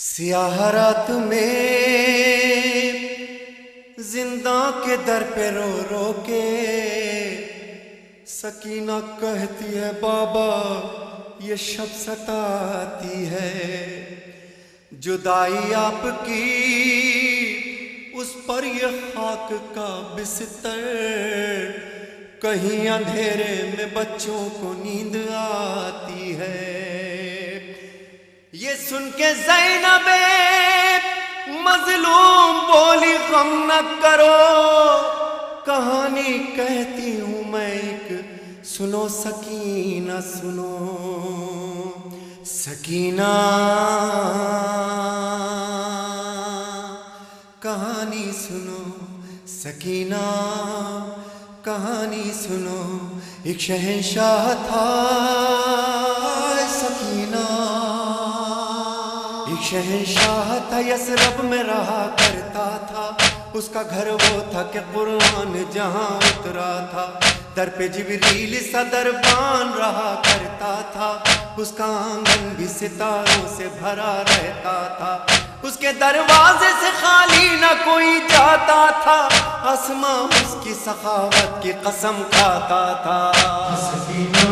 سیاہ رات میں زندہ کے در پہ رو رو کے سکینہ کہتی ہے بابا یہ شب ستاتی ہے، جدائی آپ کی اس پر یہ خاک کا بستر، کہیں اندھیرے میں بچوں کو نیند آتی ہے۔ یہ سن کے زینب مظلوم بولی غم نہ کرو، کہانی کہتی ہوں میں ایک، سنو سکینہ سنو سکینہ، کہانی سنو سکینہ، کہانی سنو۔ ایک شہنشاہ تھا سکینہ، ایک شہنشاہ تھا یثرب میں رہا کرتا تھا، اس کا گھر وہ تھا کہ قرآن جہاں اترا تھا، در پہ جبریل سا دربان رہا کرتا تھا، اس کا آنگن بھی ستاروں سے بھرا رہتا تھا، اس کے دروازے سے خالی نہ کوئی جاتا تھا، آسماں اس کی سخاوت کی قسم کھاتا تھا۔ سکینہ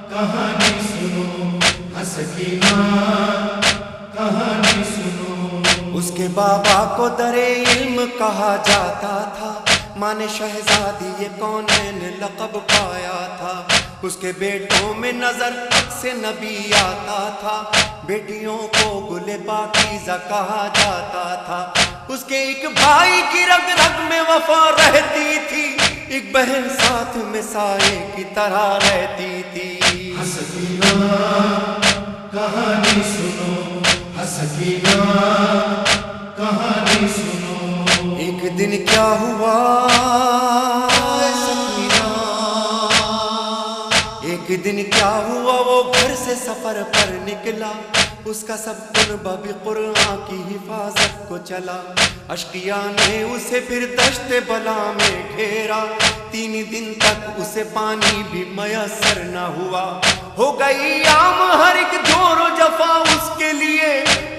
کہانی سنو، سکینہ کہانی سنو۔ اس کے بابا کو در علم کہا جاتا تھا، ماں نے شہزادی یہ کونین لقب پایا تھا، اس کے بیٹوں میں نظر سے نبی آتا تھا، بیٹیوں کو گل پاکیزہ کہا جاتا تھا، اس کے ایک بھائی کی رگ رگ میں وفا رہتی تھی، ایک بہن ساتھ میں سائے کی طرح رہتی تھی۔ سکینہ کہانی سنو، سکینہ کہانی سنو۔ ایک دن کیا ہوا سکینہ، ایک دن کیا ہوا، وہ گھر سے سفر پر نکلا، اس کا سب کنبہ بھی قرآن کی حفاظت کو چلا، اشقیاء نے اسے پھر دشت بلا میں گھیرا، 3 دن تک اسے پانی بھی میسر نہ ہوا، ہو گئی عام ہر ایک جور و جفا اس کے لیے،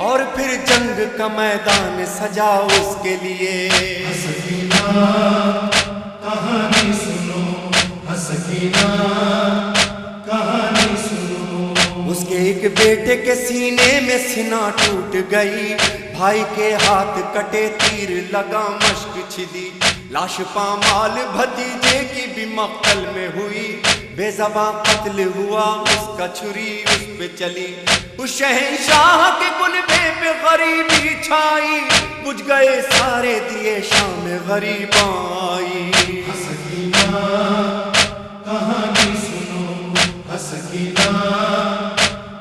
اور پھر جنگ کا میدان سجا اس کے لیے۔ سکینہ کہانی سنو، سکینہ کہانی سنو۔ اس کے ایک بیٹے کے سینے میں سینہ ٹوٹ گئی، بھائی کے ہاتھ کٹے تیر لگا مشک چھدی، لاش پامال بھتیجے کی بھی مقتل میں ہوئی، بے زباں قتل ہوا اس کا، چھری اس پہ چلی، اس شہنشاہ کے کنبے پہ غریبی چھائی، بجھ گئے سارے دیے شام غریباں آئی۔ سکینہ کہانی سنو، سکینہ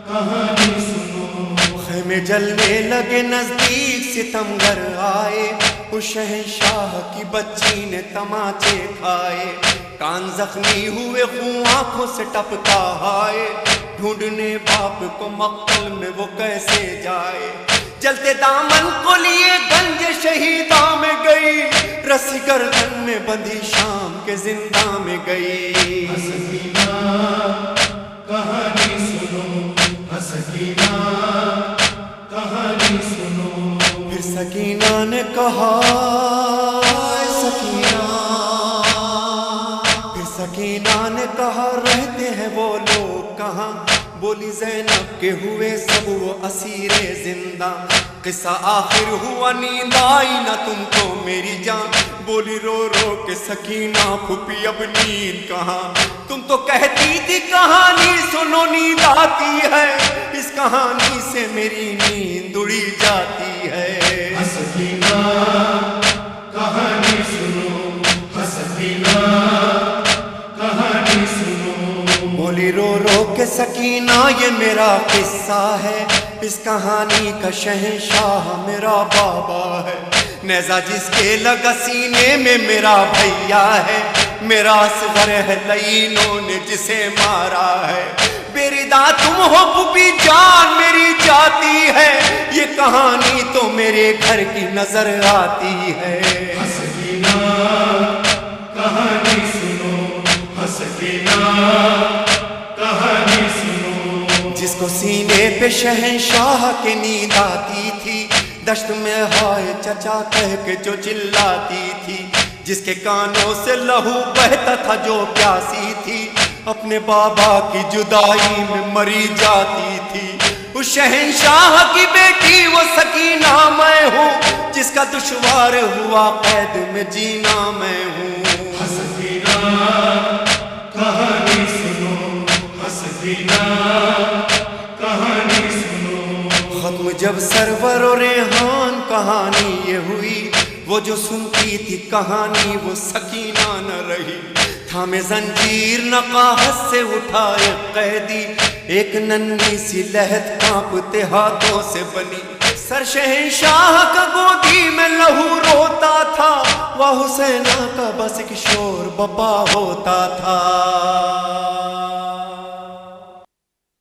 کہانی سنو۔ خیمے جلنے لگے نزدیک ستمگر آئے، اس شہنشاہ کی بچی نے تماچے کھائے، کان زخمی ہوئے خون آنکھوں سے ٹپکا آئے، ڈھونڈنے باپ کو مقتل میں وہ کیسے جائے، جلتے دامن کو لیے گنج شہیداں میں گئی، رسی گردن میں بندھی شام کے زنداں میں گئی۔ سکینہ کہانی سنو، سکینہ کہانی سنو۔ پھر سکینہ نے کہا سکینہ، پھر سکینہ نے کہا رہتے ہیں وہ لوگ کہاں، بولی زینب کے ہوئے سب وہ اسیر زندہ، قصہ آخر ہوا نیند آئی نہ تم کو میری جان، بولی رو رو کے سکینہ پھپھی اب نیند کہاں، تم تو کہتی تھی کہانی سنو نیند آتی ہے، اس کہانی سے میری نیند اڑی جاتی ہے۔ سکینہ کہانی سنو، سکینہ کہانی سنو۔ بولی رو رو کے سکینہ یہ میرا قصہ ہے، اس کہانی کا شہنشاہ میرا بابا ہے، نیزہ جس کے لگا سینے میں میرا بھیا ہے، میرا اصغر ہے لعینوں نے جسے مارا ہے، بیردا تم ہو پھوپھی جان میری جاتی ہے، یہ کہانی تو میرے گھر کی نظر آتی ہے۔ سکینہ کہانی سنو، سکینہ کہانی سنو۔ جس کو سینے پہ شہنشاہ کے نیند آتی تھی، دشت میں ہائے چچا کہہ کے جو چلاتی تھی، جس کے کانوں سے لہو بہتا تھا جو پیاسی تھی، اپنے بابا کی جدائی میں مری جاتی تھی۔ اس شہنشاہ کی بیٹی وہ سکینہ میں ہوں، جس کا دشوار ہوا قید میں جینا میں ہوں۔ سکینہ کہانی سنو، سکینہ کہانی سنو۔ ختم جب سرور و ریحان کہانی یہ ہوئی، وہ جو سنتی تھی کہانی وہ سکینہ نہ رہی۔ تھامے زنجیر نقاہت سے اٹھائے قیدی، ایک ننھی سی لہت کانپتے ہاتھوں سے بنی۔ سر شہنشاہ کا گودی میں لہو روتا تھا، وہ حسینہ کا بس ایک شور بپا ہوتا تھا۔